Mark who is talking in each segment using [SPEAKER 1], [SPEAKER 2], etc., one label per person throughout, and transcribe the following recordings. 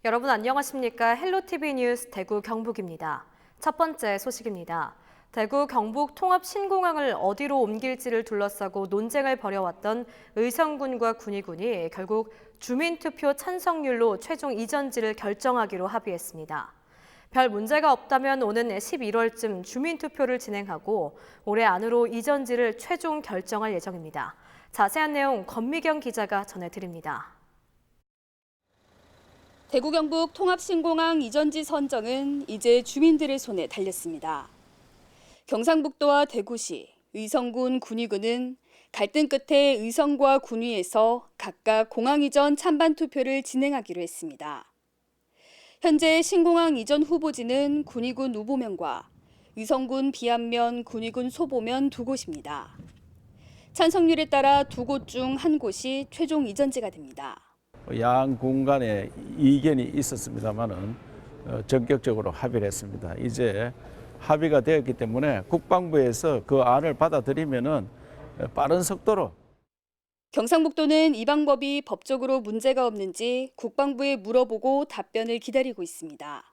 [SPEAKER 1] 여러분 안녕하십니까? 헬로티비 뉴스 대구 경북입니다. 첫 번째 소식입니다. 대구 경북 통합 신공항을 어디로 옮길지를 둘러싸고 논쟁을 벌여왔던 의성군과 군위군이 결국 주민투표 찬성률로 최종 이전지를 결정하기로 합의했습니다. 별 문제가 없다면 오는 11월쯤 주민투표를 진행하고 올해 안으로 이전지를 최종 결정할 예정입니다. 자세한 내용 권미경 기자가 전해드립니다.
[SPEAKER 2] 대구 경북 통합신공항 이전지 선정은 이제 주민들의 손에 달렸습니다. 경상북도와 대구시, 의성군, 군위군은 갈등 끝에 의성과 군위에서 각각 공항 이전 찬반 투표를 진행하기로 했습니다. 현재 신공항 이전 후보지는 군위군 우보면과 의성군 비안면, 군위군 소보면 두 곳입니다. 찬성률에 따라 두 곳 중 한 곳이 최종 이전지가 됩니다.
[SPEAKER 3] 양 간에 이견이 있었습니다만은 전격적으로 합의를 했습니다. 이제 합의가 되었기 때문에 국방부에서 그 안을 받아들이면은 빠른 속도로.
[SPEAKER 2] 경상북도는 이 방법이 법적으로 문제가 없는지 국방부에 물어보고 답변을 기다리고 있습니다.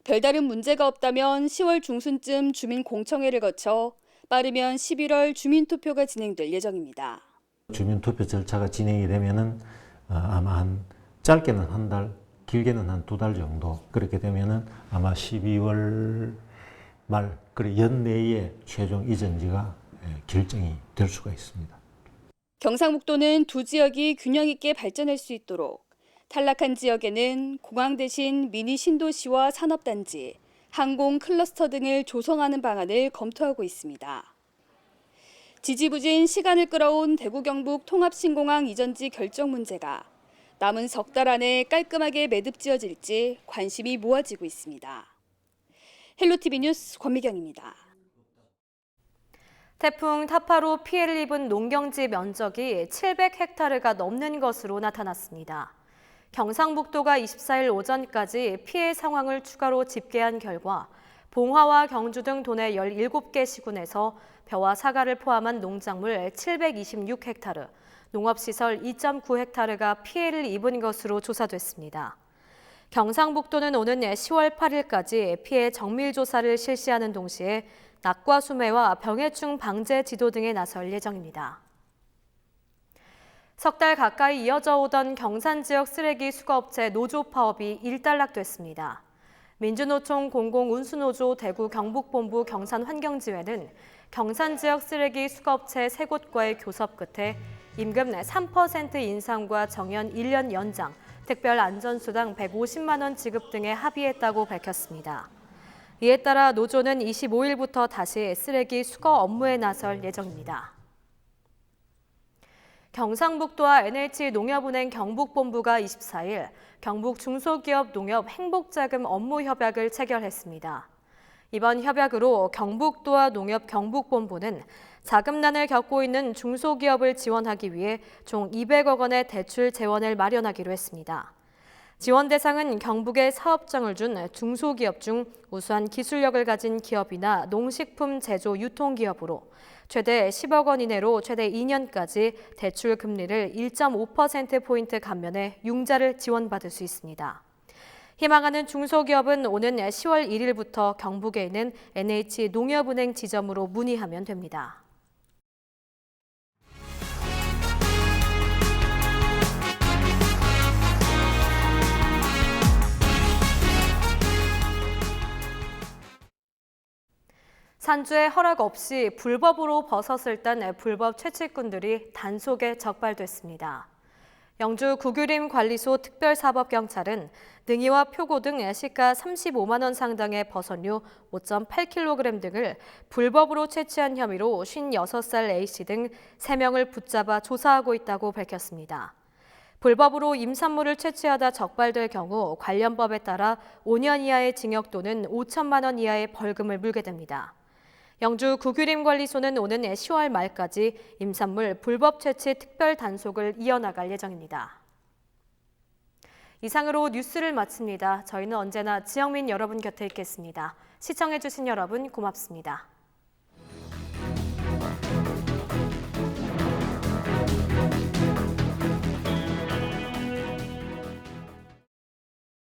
[SPEAKER 2] 별다른 문제가 없다면 10월 중순쯤 주민 공청회를 거쳐 빠르면 11월 주민투표가 진행될 예정입니다.
[SPEAKER 4] 주민투표 절차가 진행이 되면은 아마 짧게는 한 달, 길게는 한 두 달 정도 그렇게 되면은 아마 12월 말 그리고 연내에 최종 이전지가 결정이 될 수가 있습니다.
[SPEAKER 2] 경상북도는 두 지역이 균형 있게 발전할 수 있도록 탈락한 지역에는 공항 대신 미니 신도시와 산업단지, 항공 클러스터 등을 조성하는 방안을 검토하고 있습니다. 지지부진 시간을 끌어온 대구 경북 통합신공항 이전지 결정 문제가 남은 석 달 안에 깔끔하게 매듭지어질지 관심이 모아지고 있습니다. 헬로티비 뉴스 권미경입니다.
[SPEAKER 1] 태풍 타파로 피해를 입은 농경지 면적이 700헥타르가 넘는 것으로 나타났습니다. 경상북도가 24일 오전까지 피해 상황을 추가로 집계한 결과 봉화와 경주 등 도내 17개 시군에서 벼와 사과를 포함한 농작물 726헥타르, 농업시설 2.9헥타르가 피해를 입은 것으로 조사됐습니다. 경상북도는 오는 10월 8일까지 피해 정밀조사를 실시하는 동시에 낙과 수매와 병해충 방제 지도 등에 나설 예정입니다. 석 달 가까이 이어져 오던 경산 지역 쓰레기 수거업체 노조 파업이 일단락됐습니다. 민주노총 공공운수노조 대구 경북본부 경산환경지회는 경산 지역 쓰레기 수거업체 3곳과의 교섭 끝에 임금 3% 인상과 정연 1년 연장, 특별 안전수당 150만 원 지급 등에 합의했다고 밝혔습니다. 이에 따라 노조는 25일부터 다시 쓰레기 수거 업무에 나설 예정입니다. 경상북도와 NH농협은행 경북본부가 24일 경북 중소기업 농협 행복자금 업무 협약을 체결했습니다. 이번 협약으로 경북도와 농협 경북본부는 자금난을 겪고 있는 중소기업을 지원하기 위해 총 200억 원의 대출 재원을 마련하기로 했습니다. 지원 대상은 경북에 사업장을 준 중소기업 중 우수한 기술력을 가진 기업이나 농식품 제조 유통기업으로 최대 10억 원 이내로 최대 2년까지 대출 금리를 1.5%포인트 감면해 융자를 지원받을 수 있습니다. 희망하는 중소기업은 오는 10월 1일부터 경북에 있는 NH농협은행 지점으로 문의하면 됩니다. 산주에 허락 없이 불법으로 버섯을 딴 불법 채취꾼들이 단속에 적발됐습니다. 영주 구규림 관리소 특별사법경찰은 능이와 표고 등 시가 35만 원 상당의 버섯류 5.8kg 등을 불법으로 채취한 혐의로 56살 A씨 등 3명을 붙잡아 조사하고 있다고 밝혔습니다. 불법으로 임산물을 채취하다 적발될 경우 관련 법에 따라 5년 이하의 징역 또는 5천만 원 이하의 벌금을 물게 됩니다. 영주 구규림관리소는 오는 10월 말까지 임산물 불법 채취 특별 단속을 이어나갈 예정입니다. 이상으로 뉴스를 마칩니다. 저희는 언제나 지역민 여러분 곁에 있겠습니다. 시청해주신 여러분 고맙습니다.